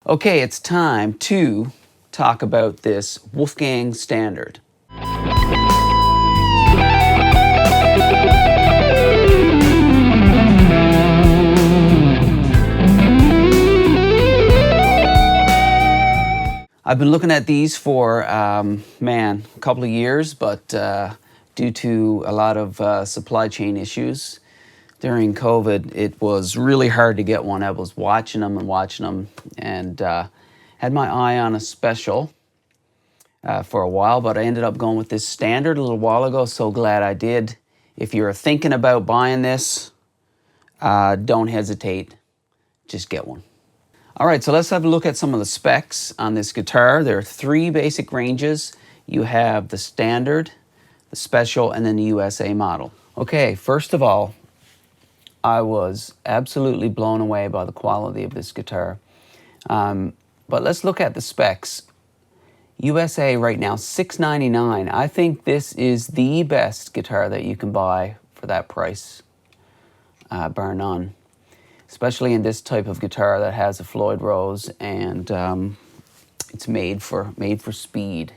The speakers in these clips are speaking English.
Okay, it's time to talk about this Wolfgang Standard. I've been looking at these for, a couple of years, but due to a lot of supply chain issues during COVID, it was really hard to get one. I was watching them and had my eye on a special for a while, but I ended up going with this Standard a little while ago. So glad I did. If you're thinking about buying this, don't hesitate, just get one. All right, so let's have a look at some of the specs on this guitar. There are three basic ranges. You have the Standard, the Special, and then the USA model. Okay, first of all, I was absolutely blown away by the quality of this guitar. But let's look at the specs. USA right now, $699. I think this is the best guitar that you can buy for that price, bar none. Especially in this type of guitar that has a Floyd Rose, and it's made for speed.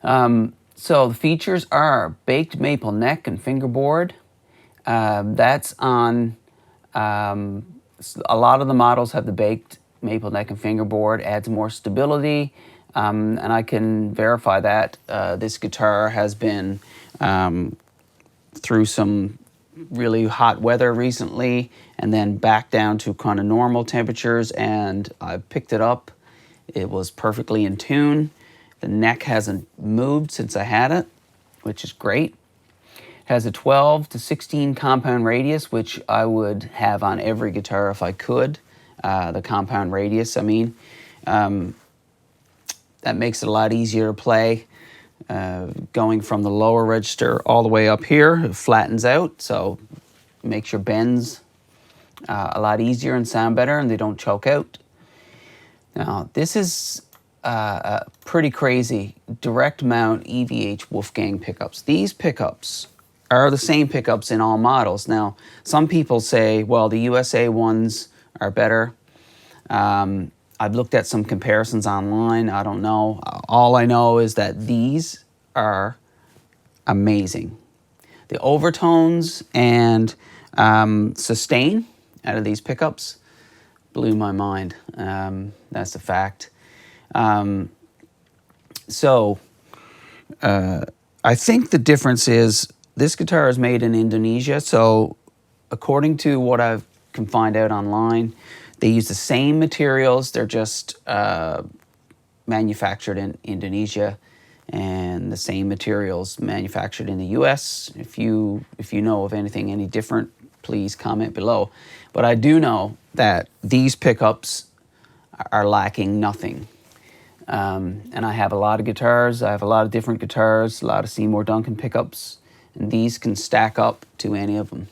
So the features are baked maple neck and fingerboard. That's on a lot of the models have the baked maple neck and fingerboard. Adds more stability, and I can verify that this guitar has been through some really hot weather recently, and then back down to kind of normal temperatures, and I picked it up. It was perfectly in tune. The neck hasn't moved since I had it, which is great. It has a 12 to 16 compound radius, which I would have on every guitar if I could. The compound radius, I mean. That makes it a lot easier to play. Going from the lower register all the way up here, it flattens out, so it makes your bends a lot easier and sound better, and they don't choke out. Now, this is pretty crazy. Direct mount EVH Wolfgang pickups. These pickups are the same pickups in all models. Now, some people say, well, the USA ones are better. I've looked at some comparisons online. I don't know. All I know is that these are amazing. The overtones and sustain out of these pickups blew my mind. That's a fact. So I think the difference is this guitar is made in Indonesia. So according to what I can find out online, they use the same materials. They're just manufactured in Indonesia, and the same materials manufactured in the US. If you know of anything any different, please comment below. But I do know that these pickups are lacking nothing. And I have a lot of guitars. I have a lot of different guitars, a lot of Seymour Duncan pickups, and these can stack up to any of them.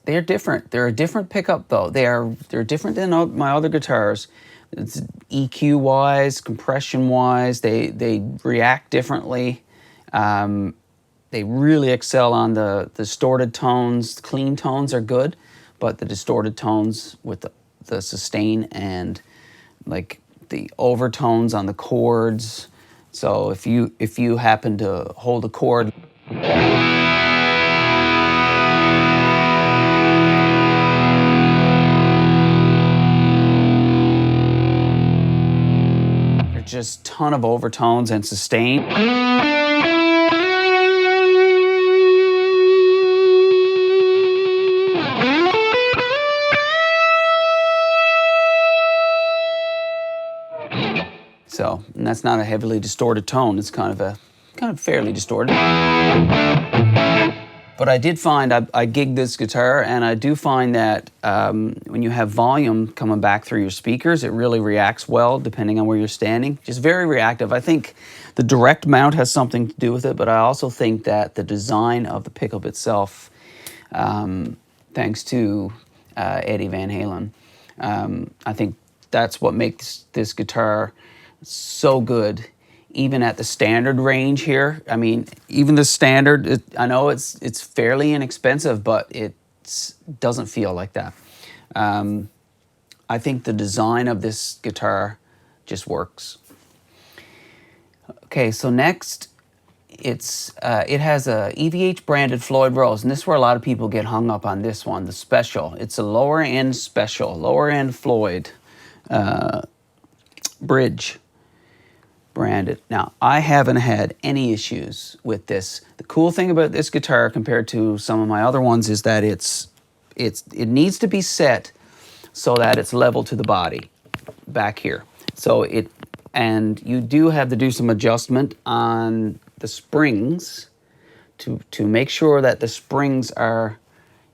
They're different. They're a different pickup, though. They're different than my other guitars. It's EQ-wise, compression-wise, they react differently. They really excel on the distorted tones. Clean tones are good, but the distorted tones with the sustain and like the overtones on the chords. So if you happen to hold a chord, just ton of overtones and sustain. So, and that's not a heavily distorted tone. It's kind of fairly distorted. But I did find, I gigged this guitar, and I do find that when you have volume coming back through your speakers, it really reacts well depending on where you're standing. Just very reactive. I think the direct mount has something to do with it, but I also think that the design of the pickup itself, thanks to Eddie Van Halen, I think that's what makes this guitar so good. Even at the standard range here, I mean, even the standard, I know it's fairly inexpensive, but it doesn't feel like that. I think the design of this guitar just works. Okay, so next, it has a EVH branded Floyd Rose, and this is where a lot of people get hung up on this one, the Special. It's a lower end Special, lower end Floyd bridge branded. Now, I haven't had any issues with this. The cool thing about this guitar compared to some of my other ones is that it needs to be set so that it's level to the body back here. And you do have to do some adjustment on the springs to make sure that the springs are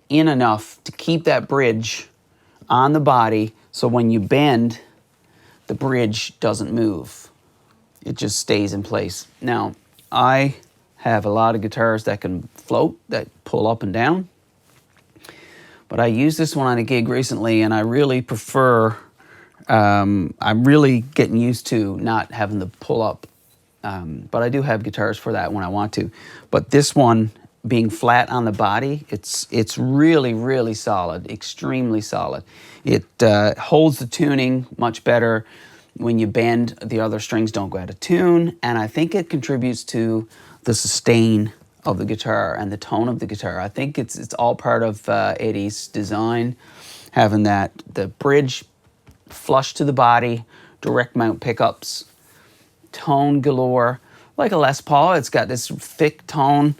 in enough to keep that bridge on the body, so when you bend, the bridge doesn't move. It just stays in place. Now, I have a lot of guitars that can float, that pull up and down, but I used this one on a gig recently, and I really prefer, I'm really getting used to not having to pull up, but I do have guitars for that when I want to. But this one, being flat on the body, it's really, really solid, extremely solid. It holds the tuning much better. When you bend, the other strings don't go out of tune, and I think it contributes to the sustain of the guitar and the tone of the guitar. I think it's all part of Eddie's design, having the bridge flush to the body, direct mount pickups, tone galore, like a Les Paul. It's got this thick tone,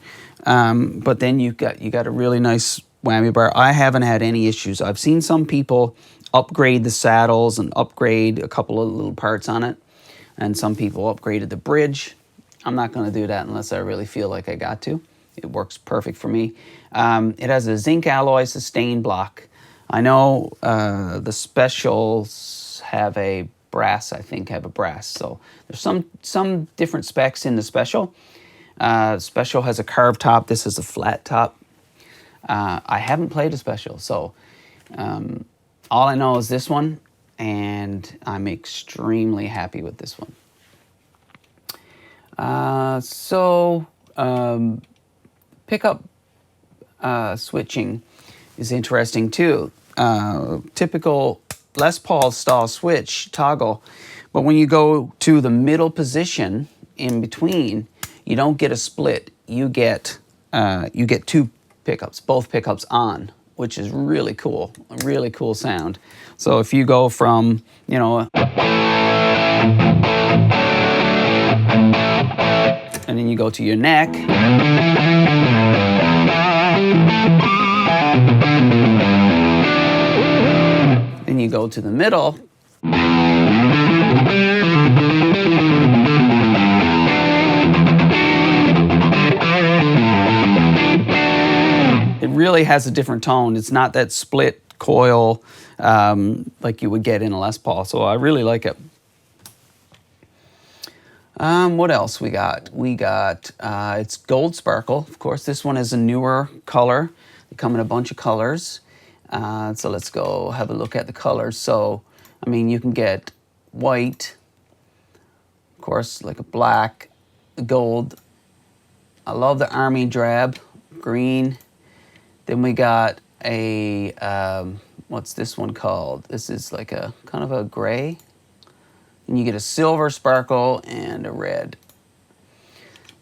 but then you got a really nice whammy bar. I haven't had any issues. I've seen some people upgrade the saddles and upgrade a couple of little parts on it, and some people upgraded the bridge. I'm not going to do that unless I really feel like I got to. It works perfect for me. It has a zinc alloy sustain block. I know the Specials have a brass, I think have a brass. So there's some different specs in the Special. Special has a carved top. This is a flat top. I haven't played a Special, so all I know is this one, and I'm extremely happy with this one. Pickup switching is interesting too. Typical Les Paul style switch toggle, but when you go to the middle position in between, you don't get a split. You get two pickups, both pickups on, which is really cool, a really cool sound. So if you go from, and then you go to your neck, then you go to the middle, it really has a different tone. It's not that split coil like you would get in a Les Paul. So I really like it. What else we got? We got, it's gold sparkle. Of course, this one is a newer color. They come in a bunch of colors. So let's go have a look at the colors. So, I mean, you can get white, of course, like a black, gold. I love the army drab, green. Then we got a, what's this one called? This is like a kind of a gray. And you get a silver sparkle and a red.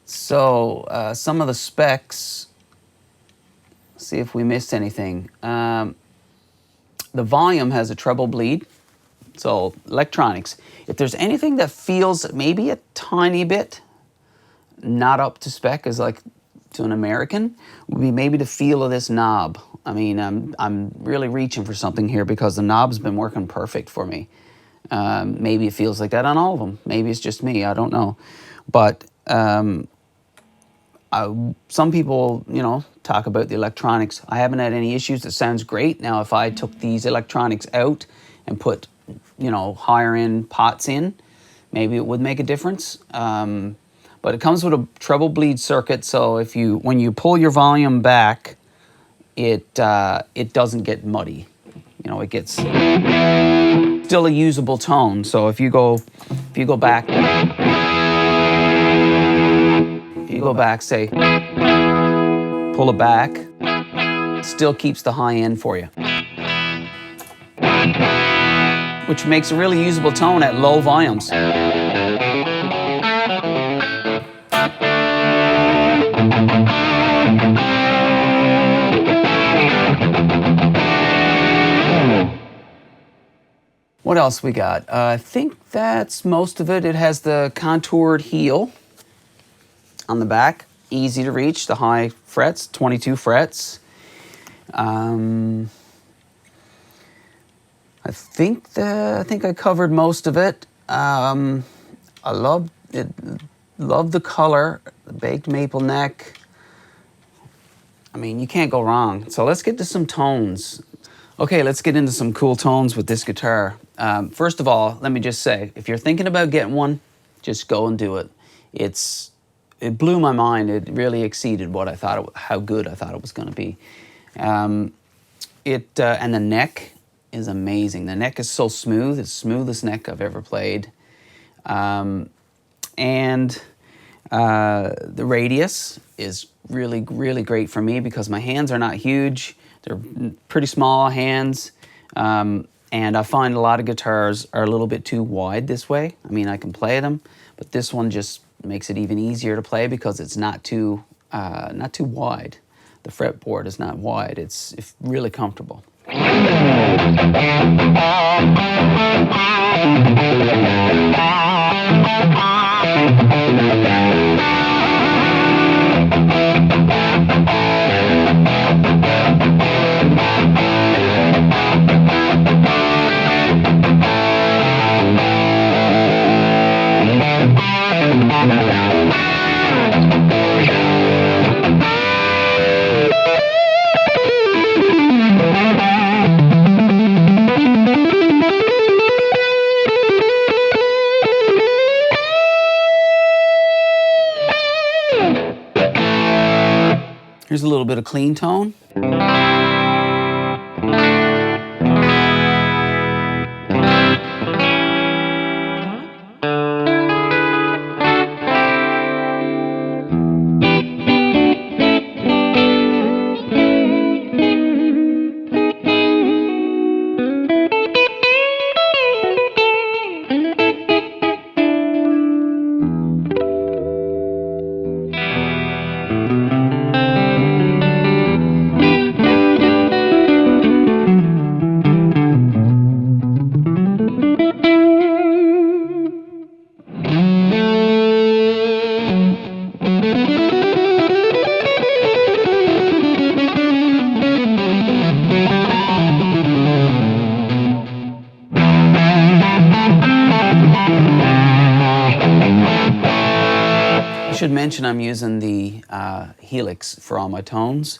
So some of the specs, see if we missed anything. The volume has a treble bleed. So electronics. If there's anything that feels maybe a tiny bit not up to spec as like to an American, would be maybe the feel of this knob. I mean, I'm really reaching for something here because the knob's been working perfect for me. Maybe it feels like that on all of them. Maybe it's just me. I don't know. But some people, talk about the electronics. I haven't had any issues. It sounds great. Now, if I took these electronics out and put, higher end pots in, maybe it would make a difference. But it comes with a treble bleed circuit. So when you pull your volume back, it doesn't get muddy. It gets still a usable tone. So if you go back, say, pull it back, still keeps the high end for you. which makes a really usable tone at low volumes. What else we got? I think that's most of it. It has the contoured heel on the back, easy to reach, the high frets, 22 frets. I think I covered most of it. I love it. Love the color, the baked maple neck. I mean, you can't go wrong. So let's get to some tones. Okay, let's get into some cool tones with this guitar. First of all, let me just say, if you're thinking about getting one, just go and do it. It blew my mind. It really exceeded what I thought, how good I thought it was going to be. And the neck is amazing. The neck is so smooth. It's the smoothest neck I've ever played. The radius is really, really great for me because my hands are not huge. They're pretty small hands. And I find a lot of guitars are a little bit too wide this way. I mean, I can play them, but this one just makes it even easier to play because it's not too wide. The fretboard is not wide. It's really comfortable. Here's a little bit of clean tone. I should mention I'm using the Helix for all my tones.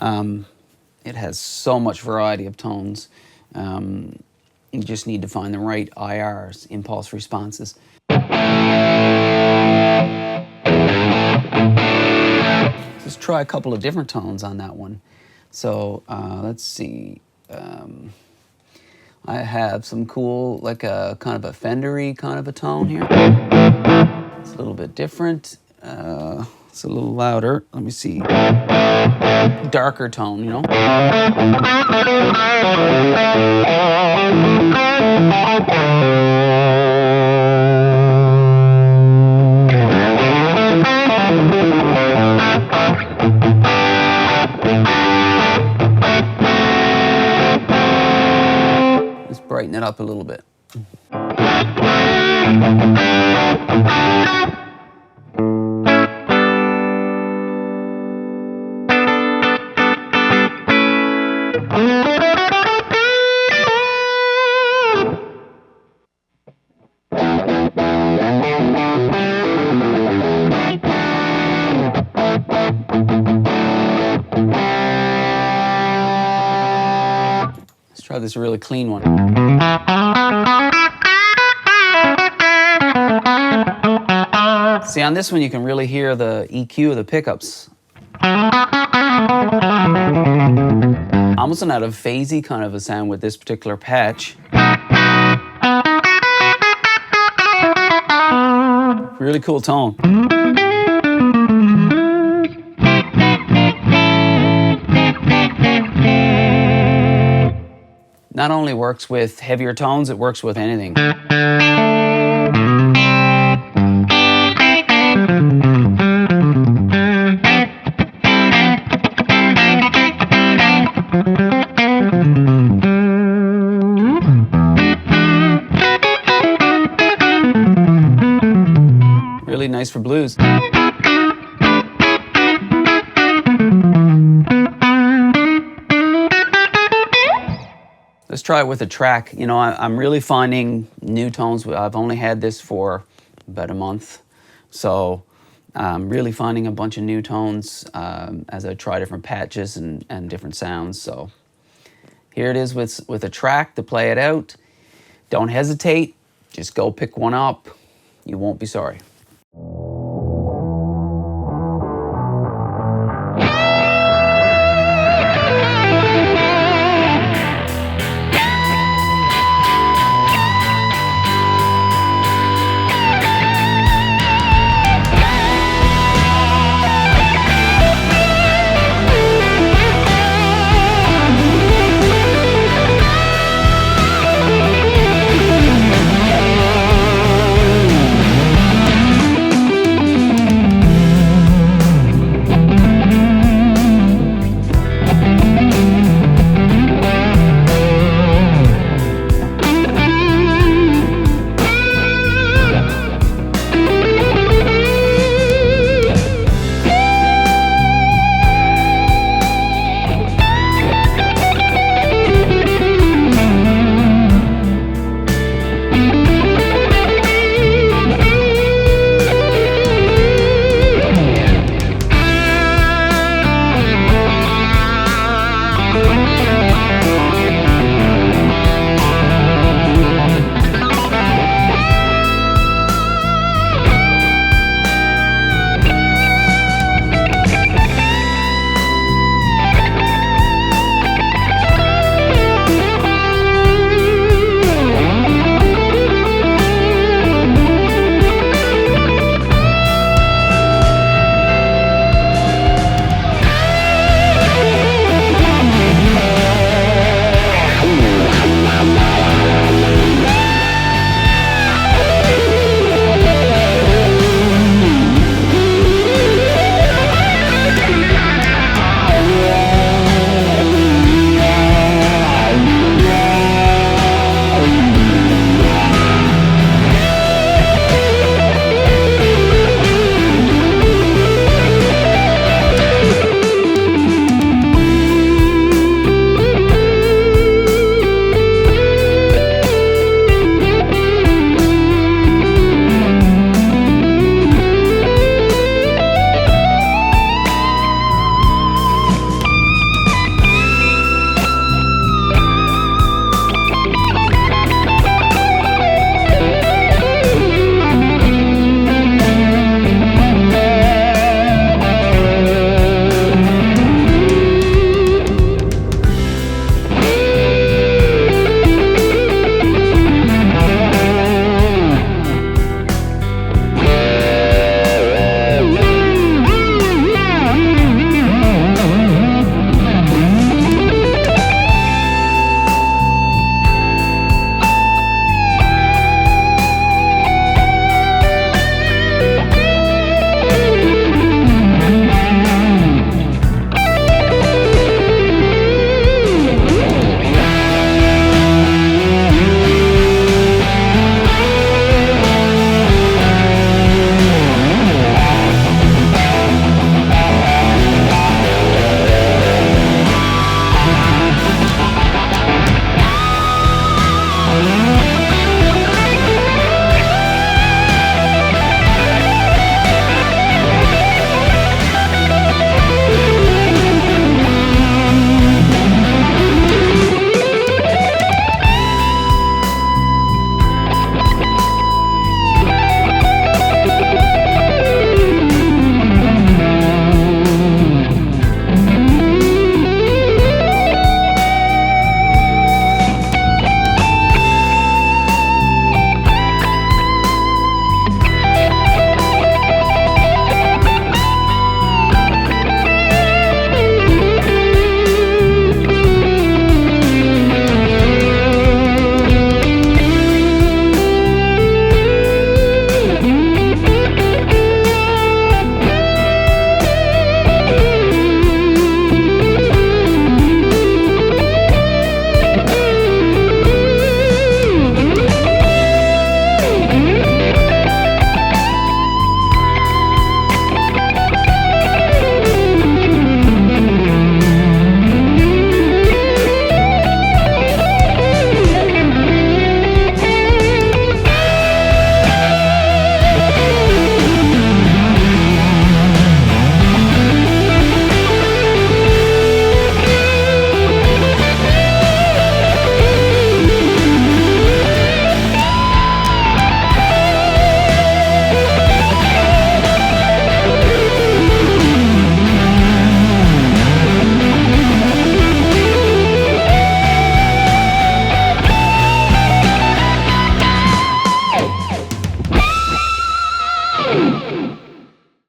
It has so much variety of tones. You just need to find the right IRs, impulse responses. Let's try a couple of different tones on that one. So let's see. I have some cool, like a kind of a Fender-y kind of a tone here. It's a little bit different. It's a little louder. Let me see. Darker tone, you know? Just brighten it up a little bit. Let's try this really clean one. See, on this one you can really hear the EQ of the pickups. Almost an out of phasey kind of a sound with this particular patch. Really cool tone. not only works with heavier tones, it works with anything. Really nice for blues. Let's try it with a track. You know, I'm really finding new tones. I've only had this for about a month, so I'm really finding a bunch of new tones as I try different patches and different sounds. So here it is with a track to play it out. Don't hesitate, just go pick one up. You won't be sorry.